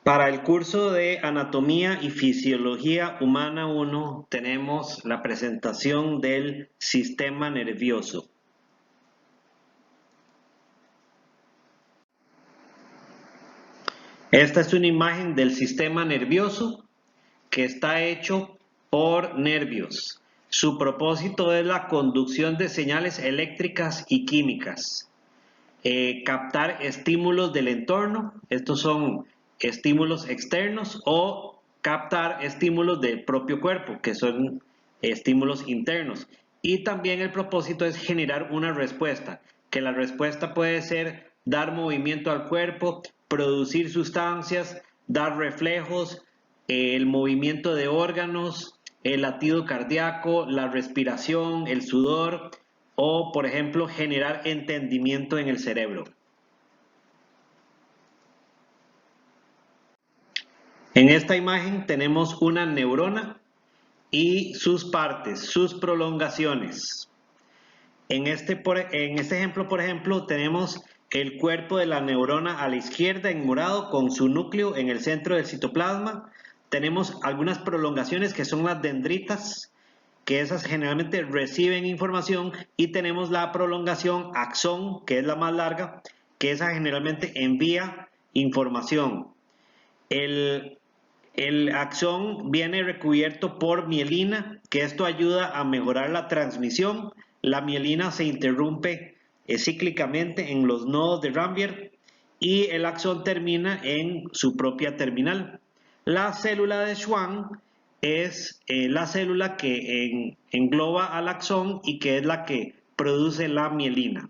Para el curso de Anatomía y Fisiología Humana 1 tenemos la presentación del sistema nervioso. Esta es una imagen del sistema nervioso que está hecho por nervios. Su propósito es la conducción de señales eléctricas y químicas. Captar estímulos del entorno, estos son estímulos externos, o captar estímulos del propio cuerpo, que son estímulos internos. Y también el propósito es generar una respuesta, que la respuesta puede ser dar movimiento al cuerpo, producir sustancias, dar reflejos, el movimiento de órganos, el latido cardíaco, la respiración, el sudor, o, por ejemplo, generar entendimiento en el cerebro. En esta imagen tenemos una neurona y sus partes, sus prolongaciones. En este ejemplo, por ejemplo, tenemos el cuerpo de la neurona a la izquierda en morado con su núcleo en el centro del citoplasma. Tenemos algunas prolongaciones que son las dendritas, que esas generalmente reciben información, y tenemos la prolongación axón, que es la más larga, que esa generalmente envía información. El axón viene recubierto por mielina, que esto ayuda a mejorar la transmisión. La mielina se interrumpe cíclicamente en los nodos de Ramvier y el axón termina en su propia terminal. La célula de Schwann es la célula que engloba al axón y que es la que produce la mielina.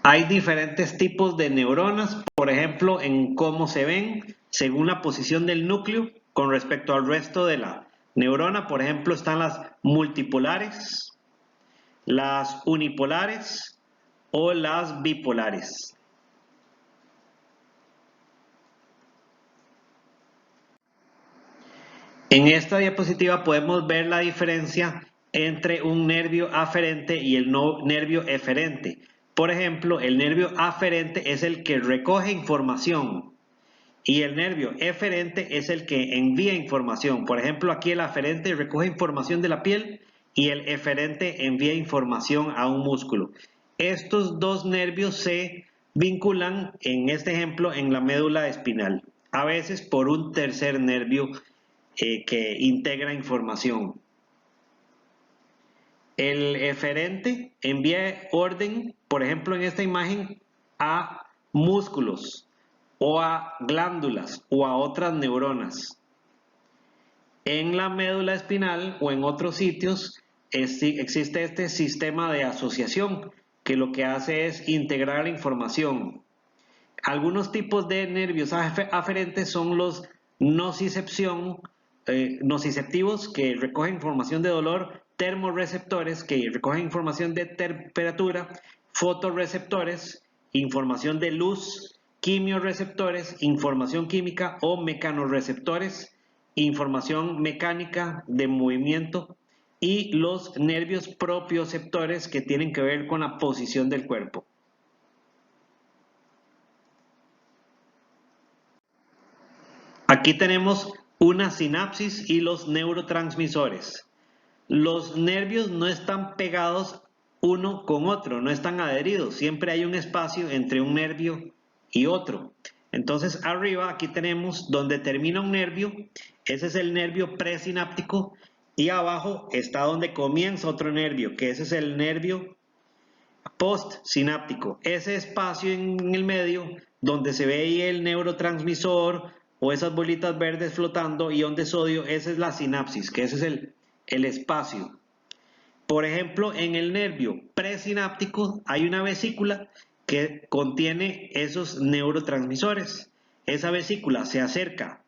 Hay diferentes tipos de neuronas, por ejemplo, en cómo se ven según la posición del núcleo con respecto al resto de la neurona. Por ejemplo, están las multipolares, las unipolares o las bipolares. En esta diapositiva podemos ver la diferencia entre un nervio aferente y el nervio eferente. Por ejemplo, el nervio aferente es el que recoge información y el nervio eferente es el que envía información. Por ejemplo, aquí el aferente recoge información de la piel y el eferente envía información a un músculo. Estos dos nervios se vinculan, en este ejemplo, en la médula espinal, a veces por un tercer nervio que integra información. El eferente envía orden, por ejemplo, en esta imagen, a músculos o a glándulas o a otras neuronas. En la médula espinal o en otros sitios existe este sistema de asociación que lo que hace es integrar la información. Algunos tipos de nervios aferentes son los nociceptivos, que recogen información de dolor, termorreceptores, que recogen información de temperatura, fotorreceptores, información de luz, quimiorreceptores, información química, o mecanorreceptores, información mecánica de movimiento, y los nervios propioceptores, que tienen que ver con la posición del cuerpo. Aquí tenemos una sinapsis y los neurotransmisores. Los nervios no están pegados uno con otro, no están adheridos, siempre hay un espacio entre un nervio y otro. Entonces arriba aquí tenemos donde termina un nervio, ese es el nervio presináptico, y abajo está donde comienza otro nervio, que ese es el nervio postsináptico. Ese espacio en el medio donde se ve ahí el neurotransmisor o esas bolitas verdes flotando, ion de sodio, esa es la sinapsis, que ese es el espacio. Por ejemplo, en el nervio presináptico hay una vesícula que contiene esos neurotransmisores. Esa vesícula se acerca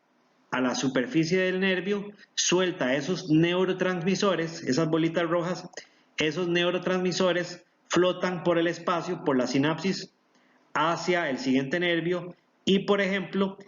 a la superficie del nervio, suelta esos neurotransmisores, esas bolitas rojas. Esos neurotransmisores flotan por el espacio, por la sinapsis, hacia el siguiente nervio y, por ejemplo,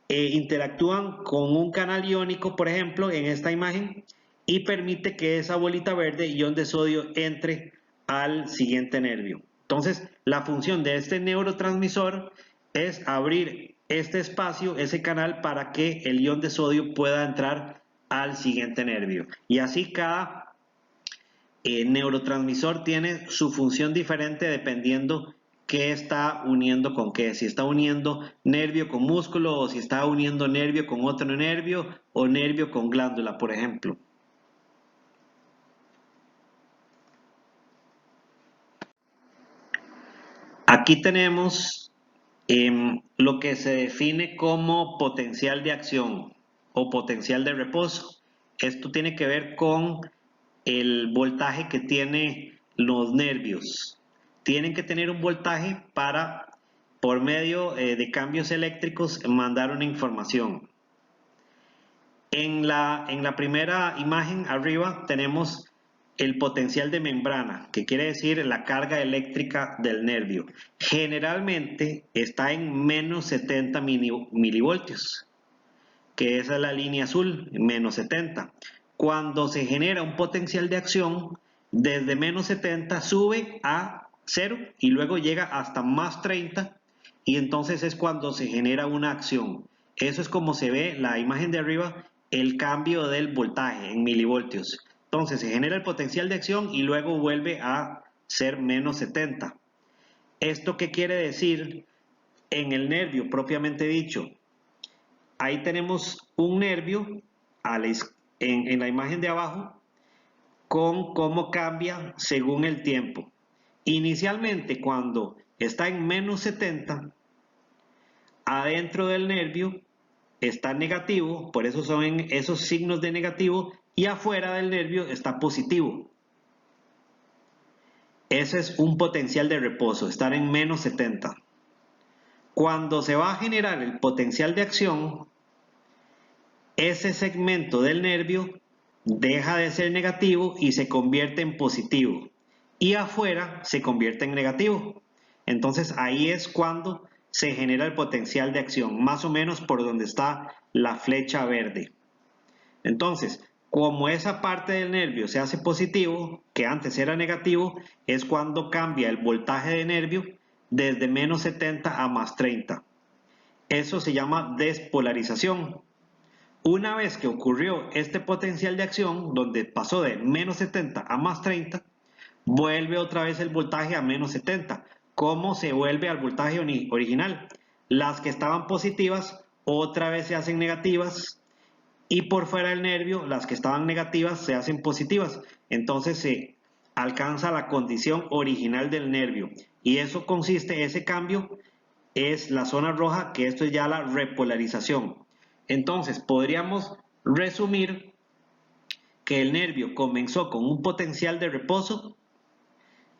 interactúan con un canal iónico, por ejemplo, en esta imagen, y permite que esa bolita verde, ion de sodio, entre al siguiente nervio. Entonces, la función de este neurotransmisor es abrir este espacio, ese canal, para que el ion de sodio pueda entrar al siguiente nervio. Y así cada neurotransmisor tiene su función diferente dependiendo qué está uniendo con qué. Si está uniendo nervio con músculo, o si está uniendo nervio con otro nervio, o nervio con glándula, por ejemplo. Aquí tenemos lo que se define como potencial de acción o potencial de reposo. Esto tiene que ver con el voltaje que tiene los nervios. Tienen que tener un voltaje para, por medio de cambios eléctricos, mandar una información. En la primera imagen arriba tenemos el potencial de membrana, que quiere decir la carga eléctrica del nervio. Generalmente está en menos 70 milivoltios, que esa es la línea azul, menos 70. Cuando se genera un potencial de acción, desde menos 70 sube a 0 y luego llega hasta más 30, y entonces es cuando se genera una acción. Eso es como se ve la imagen de arriba, el cambio del voltaje en milivoltios. Entonces se genera el potencial de acción y luego vuelve a ser menos 70. ¿Esto qué quiere decir? En el nervio propiamente dicho, ahí tenemos un nervio en la imagen de abajo con cómo cambia según el tiempo. Inicialmente, cuando está en menos 70, adentro del nervio está negativo, por eso son esos signos de negativo, y afuera del nervio está positivo. Ese es un potencial de reposo, estar en menos 70. Cuando se va a generar el potencial de acción, ese segmento del nervio deja de ser negativo y se convierte en positivo, y afuera se convierte en negativo. Entonces ahí es cuando se genera el potencial de acción, más o menos por donde está la flecha verde. Entonces, como esa parte del nervio se hace positivo, que antes era negativo, es cuando cambia el voltaje de nervio desde menos 70 a más 30. Eso se llama despolarización. Una vez que ocurrió este potencial de acción, donde pasó de menos 70 a más 30, vuelve otra vez el voltaje a menos 70. ¿Cómo se vuelve al voltaje original? Las que estaban positivas otra vez se hacen negativas, y por fuera del nervio las que estaban negativas se hacen positivas. Entonces se alcanza la condición original del nervio, y eso consiste, ese cambio es la zona roja, que esto es ya la repolarización. Entonces podríamos resumir que el nervio comenzó con un potencial de reposo,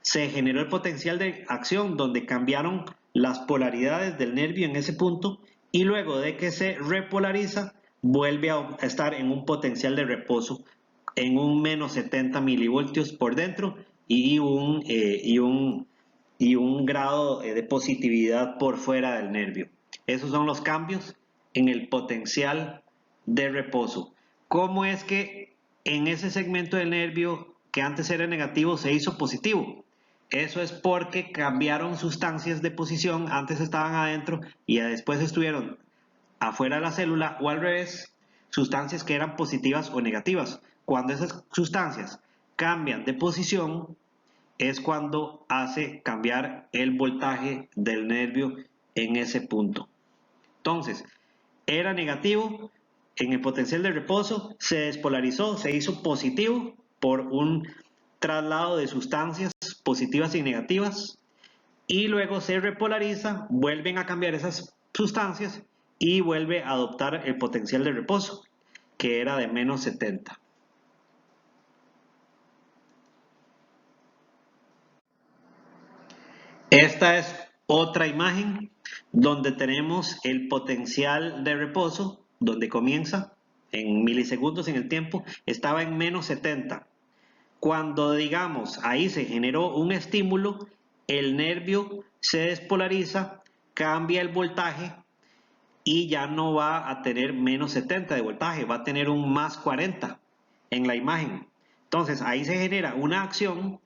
se generó el potencial de acción donde cambiaron las polaridades del nervio en ese punto, y luego de que se repolariza vuelve a estar en un potencial de reposo en un menos 70 milivoltios por dentro y un grado de positividad por fuera del nervio. Esos son los cambios en el potencial de reposo. ¿Cómo es que en ese segmento del nervio que antes era negativo se hizo positivo? Eso es porque cambiaron sustancias de posición, antes estaban adentro y después estuvieron afuera de la célula, o al revés, sustancias que eran positivas o negativas. Cuando esas sustancias cambian de posición, es cuando hace cambiar el voltaje del nervio en ese punto. Entonces, era negativo, en el potencial de reposo se despolarizó, se hizo positivo por un traslado de sustancias positivas y negativas, y luego se repolariza, vuelven a cambiar esas sustancias y vuelve a adoptar el potencial de reposo, que era de menos 70. Esta es otra imagen donde tenemos el potencial de reposo, donde comienza en milisegundos en el tiempo, estaba en menos 70. Cuando, digamos, ahí se generó un estímulo, el nervio se despolariza, cambia el voltaje y ya no va a tener menos 70 de voltaje, va a tener un más 40 en la imagen. Entonces ahí se genera una acción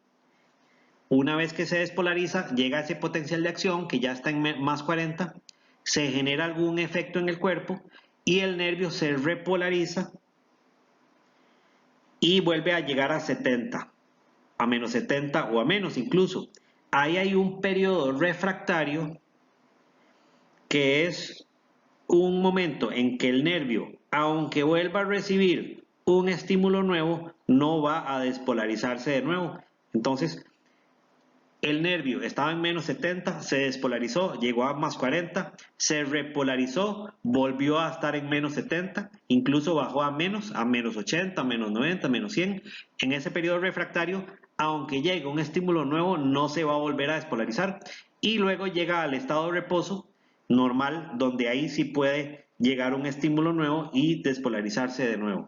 Una vez que se despolariza, llega a ese potencial de acción que ya está en más 40, se genera algún efecto en el cuerpo y el nervio se repolariza y vuelve a llegar a 70, a menos 70 o a menos incluso. Ahí hay un periodo refractario que es un momento en que el nervio, aunque vuelva a recibir un estímulo nuevo, no va a despolarizarse de nuevo. Entonces, el nervio estaba en menos 70, se despolarizó, llegó a más 40, se repolarizó, volvió a estar en menos 70, incluso bajó a menos 80, menos 90, menos 100. En ese periodo refractario, aunque llegue un estímulo nuevo, no se va a volver a despolarizar. Y luego llega al estado de reposo normal, donde ahí sí puede llegar un estímulo nuevo y despolarizarse de nuevo.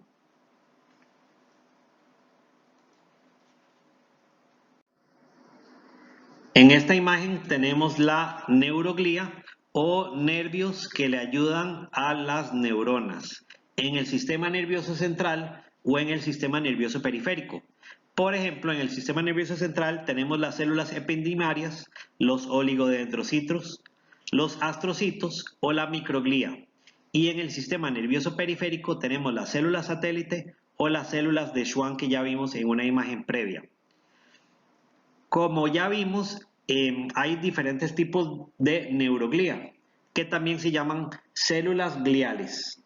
En esta imagen tenemos la neuroglía o nervios que le ayudan a las neuronas en el sistema nervioso central o en el sistema nervioso periférico. Por ejemplo, en el sistema nervioso central tenemos las células ependimarias, los oligodendrocitos, los astrocitos o la microglía. Y en el sistema nervioso periférico tenemos las células satélite o las células de Schwann que ya vimos en una imagen previa. Como ya vimos, hay diferentes tipos de neuroglía que también se llaman células gliales.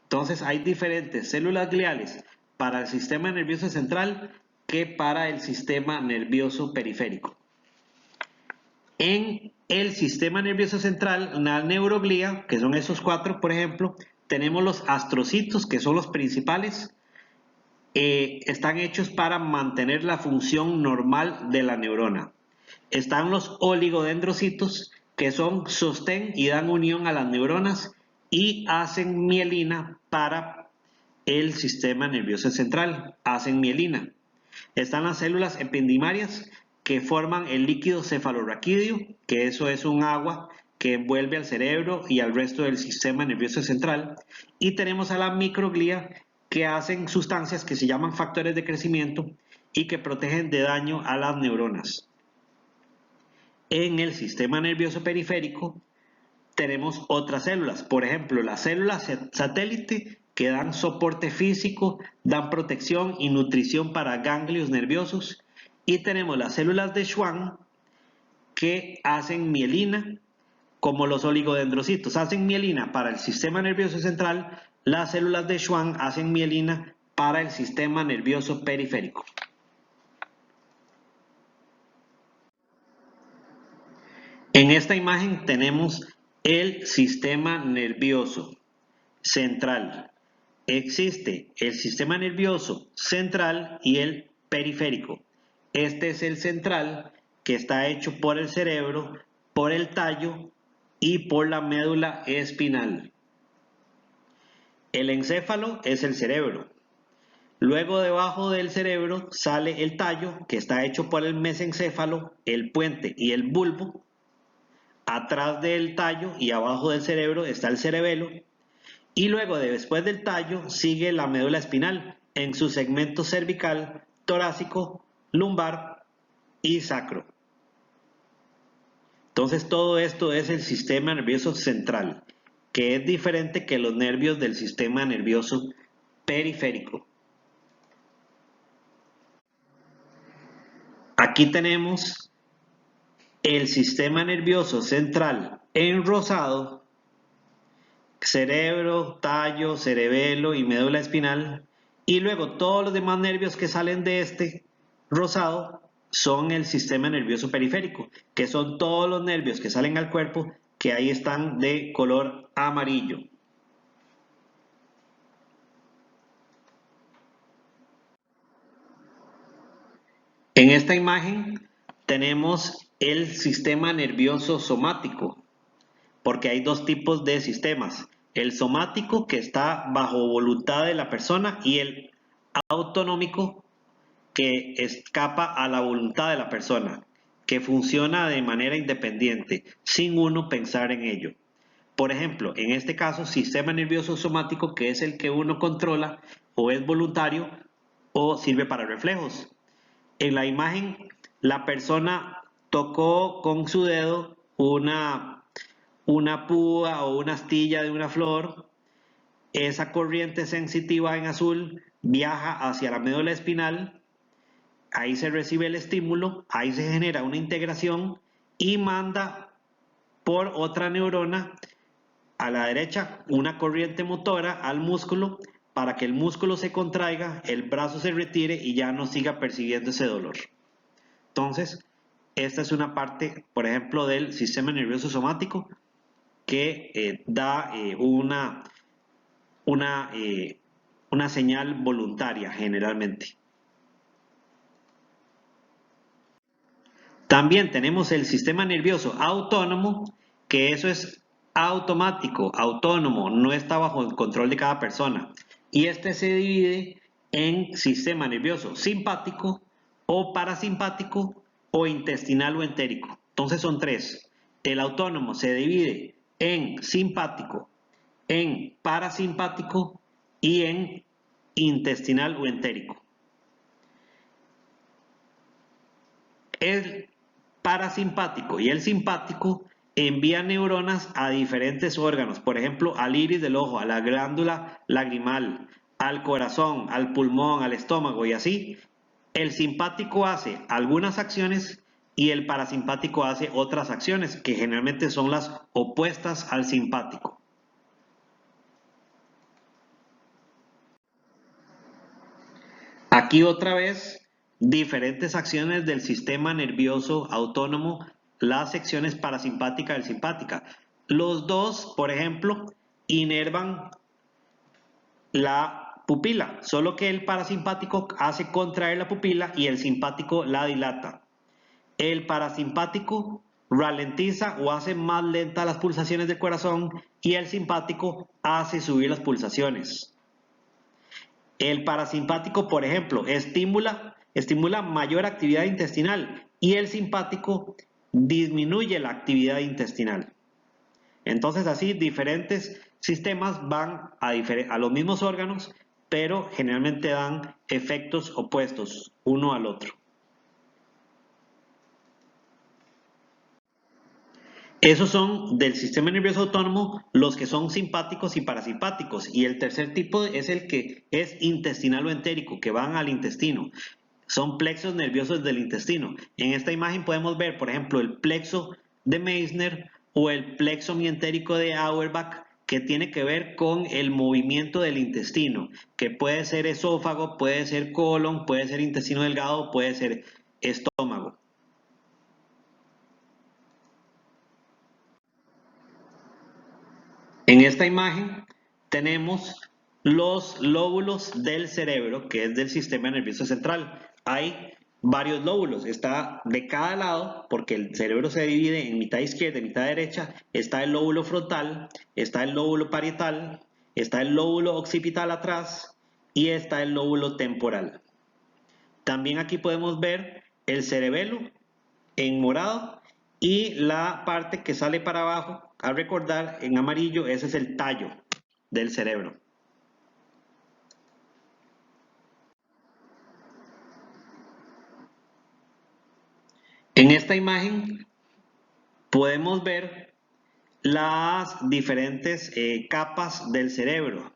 Entonces hay diferentes células gliales para el sistema nervioso central que para el sistema nervioso periférico. En el sistema nervioso central, la neuroglía, que son esos cuatro, por ejemplo, tenemos los astrocitos, que son los principales. Están hechos para mantener la función normal de la neurona. Están los oligodendrocitos, que son sostén y dan unión a las neuronas y hacen mielina para el sistema nervioso central, hacen mielina. Están las células ependimarias, que forman el líquido cefalorraquídeo, que eso es un agua que envuelve al cerebro y al resto del sistema nervioso central. Y tenemos a la microglía, que hacen sustancias que se llaman factores de crecimiento y que protegen de daño a las neuronas. En el sistema nervioso periférico tenemos otras células, por ejemplo, las células satélite, que dan soporte físico, dan protección y nutrición para ganglios nerviosos, y tenemos las células de Schwann, que hacen mielina, como los oligodendrocitos hacen mielina para el sistema nervioso central, las células de Schwann hacen mielina para el sistema nervioso periférico. En esta imagen tenemos el sistema nervioso central. Existe el sistema nervioso central y el periférico. Este es el central, que está hecho por el cerebro, por el tallo y por la médula espinal. El encéfalo es el cerebro. Luego, debajo del cerebro sale el tallo, que está hecho por el mesencéfalo, el puente y el bulbo. Atrás del tallo y abajo del cerebro está el cerebelo. Y luego, después del tallo, sigue la médula espinal en su segmento cervical, torácico, lumbar y sacro. Entonces, todo esto es el sistema nervioso central, que es diferente que los nervios del sistema nervioso periférico. Aquí tenemos el sistema nervioso central en rosado, cerebro, tallo, cerebelo y médula espinal, y luego todos los demás nervios que salen de este rosado son el sistema nervioso periférico, que son todos los nervios que salen al cuerpo, que ahí están de color amarillo. En esta imagen tenemos el sistema nervioso somático, porque hay dos tipos de sistemas: el somático, que está bajo voluntad de la persona, y el autonómico, que escapa a la voluntad de la persona, que funciona de manera independiente, sin uno pensar en ello. Por ejemplo, en este caso, sistema nervioso somático, que es el que uno controla, o es voluntario o sirve para reflejos. En la imagen, la persona tocó con su dedo una púa o una astilla de una flor, esa corriente sensitiva en azul viaja hacia la médula espinal, ahí se recibe el estímulo, ahí se genera una integración y manda por otra neurona a la derecha una corriente motora al músculo para que el músculo se contraiga, el brazo se retire y ya no siga percibiendo ese dolor. Entonces, esta es una parte, por ejemplo, del sistema nervioso somático que da una señal voluntaria generalmente. También tenemos el sistema nervioso autónomo, que eso es automático, autónomo, no está bajo el control de cada persona. Y este se divide en sistema nervioso simpático o parasimpático o intestinal o entérico. Entonces son tres. El autónomo se divide en simpático, en parasimpático y en intestinal o entérico. El parasimpático y el simpático envían neuronas a diferentes órganos, por ejemplo, al iris del ojo, a la glándula lagrimal, al corazón, al pulmón, al estómago y así. El simpático hace algunas acciones y el parasimpático hace otras acciones que generalmente son las opuestas al simpático. Aquí otra vez diferentes acciones del sistema nervioso autónomo, las secciones parasimpática y simpática. Los dos, por ejemplo, inervan la pupila, solo que el parasimpático hace contraer la pupila y el simpático la dilata. El parasimpático ralentiza o hace más lenta las pulsaciones del corazón y el simpático hace subir las pulsaciones. El parasimpático, por ejemplo, estimula mayor actividad intestinal y el simpático disminuye la actividad intestinal. Entonces así diferentes sistemas van a los mismos órganos, pero generalmente dan efectos opuestos uno al otro. Esos son del sistema nervioso autónomo los que son simpáticos y parasimpáticos. Y el tercer tipo es el que es intestinal o entérico, que van al intestino. Son plexos nerviosos del intestino. En esta imagen podemos ver, por ejemplo, el plexo de Meissner o el plexo mientérico de Auerbach, que tiene que ver con el movimiento del intestino, que puede ser esófago, puede ser colon, puede ser intestino delgado, puede ser estómago. En esta imagen tenemos los lóbulos del cerebro, que es del sistema nervioso central. Hay varios lóbulos, está de cada lado, porque el cerebro se divide en mitad izquierda y mitad derecha, está el lóbulo frontal, está el lóbulo parietal, está el lóbulo occipital atrás y está el lóbulo temporal. También aquí podemos ver el cerebelo en morado y la parte que sale para abajo, al recordar en amarillo, ese es el tallo del cerebro. En esta imagen podemos ver las diferentes capas del cerebro.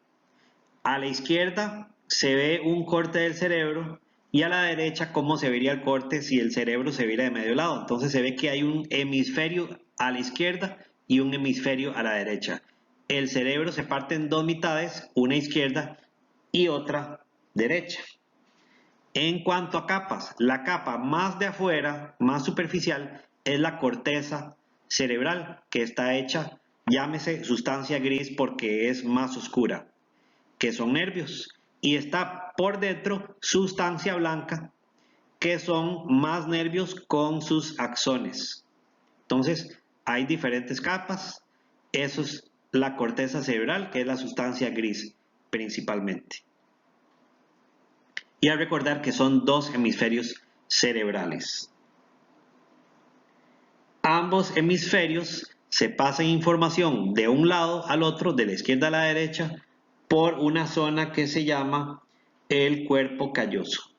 A la izquierda se ve un corte del cerebro y a la derecha cómo se vería el corte si el cerebro se viera de medio lado. Entonces se ve que hay un hemisferio a la izquierda y un hemisferio a la derecha. El cerebro se parte en dos mitades, una izquierda y otra derecha. En cuanto a capas, la capa más de afuera, más superficial, es la corteza cerebral, que está hecha, llámese sustancia gris porque es más oscura, que son nervios. Y está por dentro sustancia blanca, que son más nervios con sus axones. Entonces, hay diferentes capas. Eso es la corteza cerebral, que es la sustancia gris principalmente. Y a recordar que son dos hemisferios cerebrales. Ambos hemisferios se pasan información de un lado al otro, de la izquierda a la derecha, por una zona que se llama el cuerpo calloso.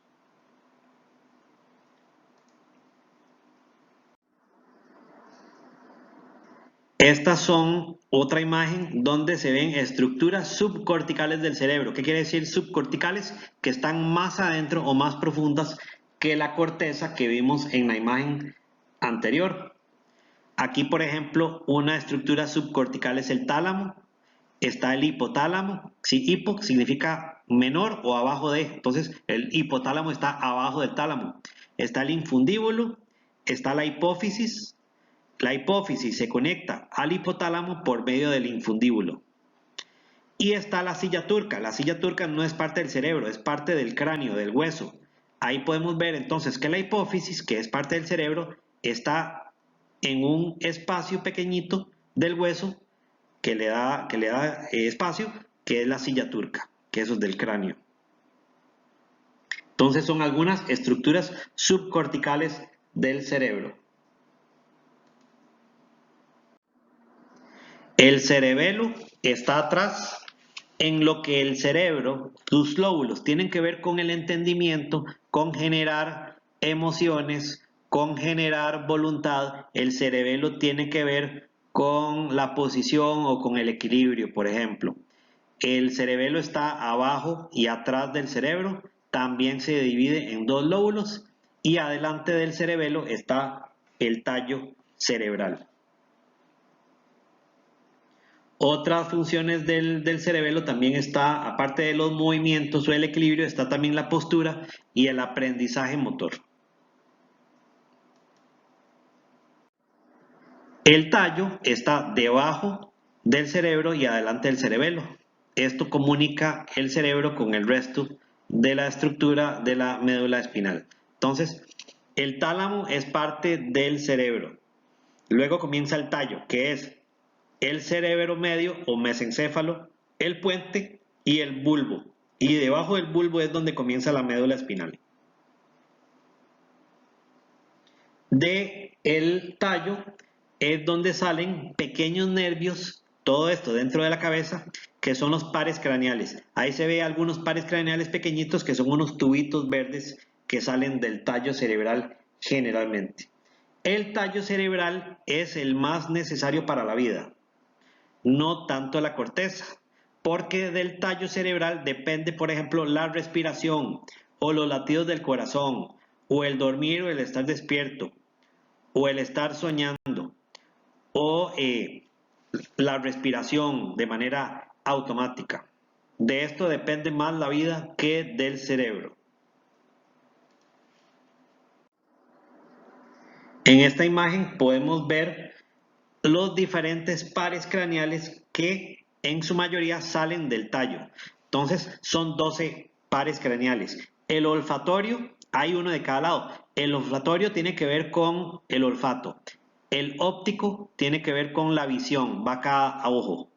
Estas son otra imagen donde se ven estructuras subcorticales del cerebro. ¿Qué quiere decir subcorticales? Que están más adentro o más profundas que la corteza que vimos en la imagen anterior. Aquí, por ejemplo, una estructura subcortical es el tálamo, está el hipotálamo. Si hipo significa menor o abajo de, entonces el hipotálamo está abajo del tálamo. Está el infundíbulo, está la hipófisis. La hipófisis se conecta al hipotálamo por medio del infundíbulo. Y está la silla turca. La silla turca no es parte del cerebro, es parte del cráneo, del hueso. Ahí podemos ver entonces que la hipófisis, que es parte del cerebro, está en un espacio pequeñito del hueso que le da espacio, que es la silla turca, que eso es del cráneo. Entonces son algunas estructuras subcorticales del cerebro. El cerebelo está atrás en lo que el cerebro, sus lóbulos, tienen que ver con el entendimiento, con generar emociones, con generar voluntad. El cerebelo tiene que ver con la posición o con el equilibrio, por ejemplo. El cerebelo está abajo y atrás del cerebro, también se divide en dos lóbulos y adelante del cerebelo está el tallo cerebral. Otras funciones del cerebelo también está, aparte de los movimientos o el equilibrio, está también la postura y el aprendizaje motor. El tallo está debajo del cerebro y adelante del cerebelo. Esto comunica el cerebro con el resto de la estructura de la médula espinal. Entonces, el tálamo es parte del cerebro. Luego comienza el tallo, que es el cerebro medio o mesencéfalo, el puente y el bulbo. Y debajo del bulbo es donde comienza la médula espinal. De el tallo es donde salen pequeños nervios, todo esto dentro de la cabeza, que son los pares craneales. Ahí se ve algunos pares craneales pequeñitos que son unos tubitos verdes que salen del tallo cerebral generalmente. El tallo cerebral es el más necesario para la vida, no tanto la corteza, porque del tallo cerebral depende, por ejemplo, la respiración o los latidos del corazón, o el dormir o el estar despierto, o el estar soñando, o la respiración de manera automática. De esto depende más la vida que del cerebro. En esta imagen podemos ver los diferentes pares craneales que en su mayoría salen del tallo. Entonces son 12 pares craneales. El olfatorio, hay uno de cada lado. El olfatorio tiene que ver con el olfato. El óptico tiene que ver con la visión, va cada ojo.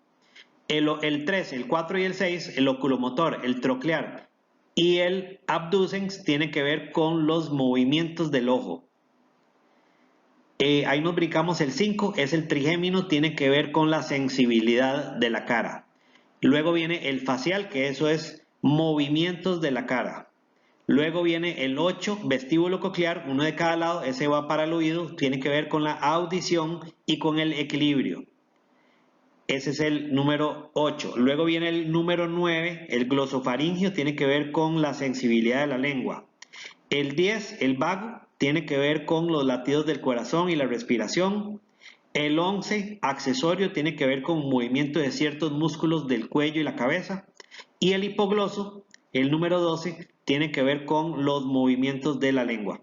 El 3, el 4 y el 6, el oculomotor, el troclear y el abducens tiene que ver con los movimientos del ojo. Ahí nos brincamos el 5, es el trigémino, tiene que ver con la sensibilidad de la cara. Luego viene el facial, que eso es movimientos de la cara. Luego viene el 8, vestíbulo coclear, uno de cada lado, ese va para el oído, tiene que ver con la audición y con el equilibrio. Ese es el número 8. Luego viene el número 9, el glosofaringio, tiene que ver con la sensibilidad de la lengua. El 10, el vago, tiene que ver con los latidos del corazón y la respiración. El 11, accesorio, tiene que ver con movimiento de ciertos músculos del cuello y la cabeza. Y el hipogloso, el número 12, tiene que ver con los movimientos de la lengua.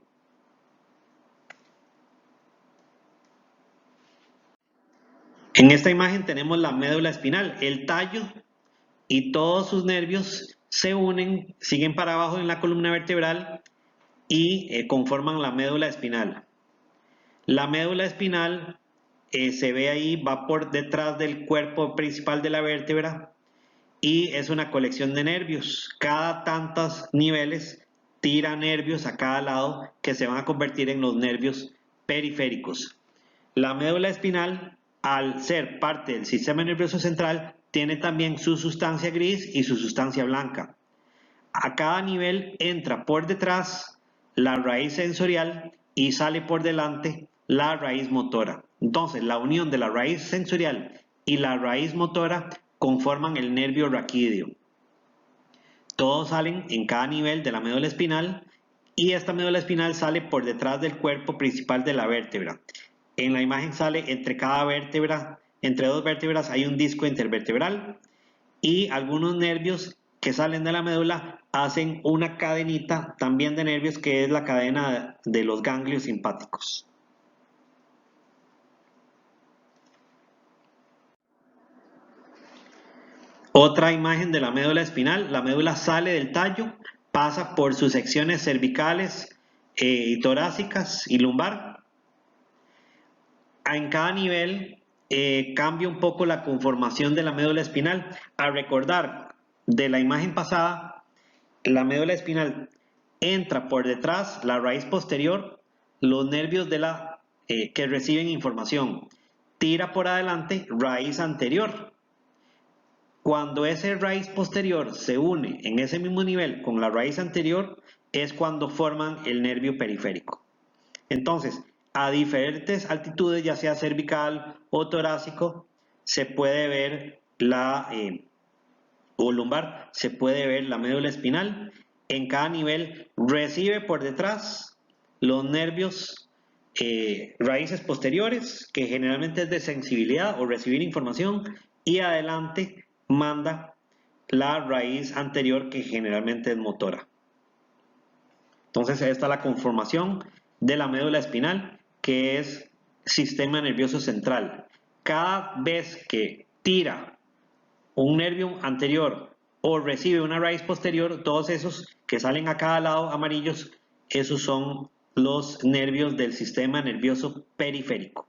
En esta imagen tenemos la médula espinal, el tallo y todos sus nervios se unen, siguen para abajo en la columna vertebral y conforman la médula espinal. La médula espinal se ve ahí, va por detrás del cuerpo principal de la vértebra y es una colección de nervios. Cada tantos niveles tira nervios a cada lado que se van a convertir en los nervios periféricos. La médula espinal, al ser parte del sistema nervioso central, tiene también su sustancia gris y su sustancia blanca. A cada nivel entra por detrás la raíz sensorial y sale por delante la raíz motora. Entonces, la unión de la raíz sensorial y la raíz motora conforman el nervio raquídeo. Todos salen en cada nivel de la médula espinal y esta médula espinal sale por detrás del cuerpo principal de la vértebra. En la imagen sale entre cada vértebra, entre dos vértebras hay un disco intervertebral y algunos nervios que salen de la médula hacen una cadenita también de nervios que es la cadena de los ganglios simpáticos. Otra imagen de la médula espinal, la médula sale del tallo, pasa por sus secciones cervicales, torácicas y lumbar. En cada nivel cambia un poco la conformación de la médula espinal. Al recordar de la imagen pasada, la médula espinal entra por detrás, la raíz posterior, los nervios que reciben información. Tira por adelante, raíz anterior. Cuando ese raíz posterior se une en ese mismo nivel con la raíz anterior, es cuando forman el nervio periférico. Entonces, a diferentes altitudes, ya sea cervical o torácico, se puede ver o lumbar, se puede ver la médula espinal. En cada nivel recibe por detrás los nervios raíces posteriores, que generalmente es de sensibilidad o recibir información, y adelante manda la raíz anterior, que generalmente es motora. Entonces, esta es la conformación de la médula espinal, que es sistema nervioso central. Cada vez que tira un nervio anterior o recibe una raíz posterior, todos esos que salen a cada lado amarillos, esos son los nervios del sistema nervioso periférico.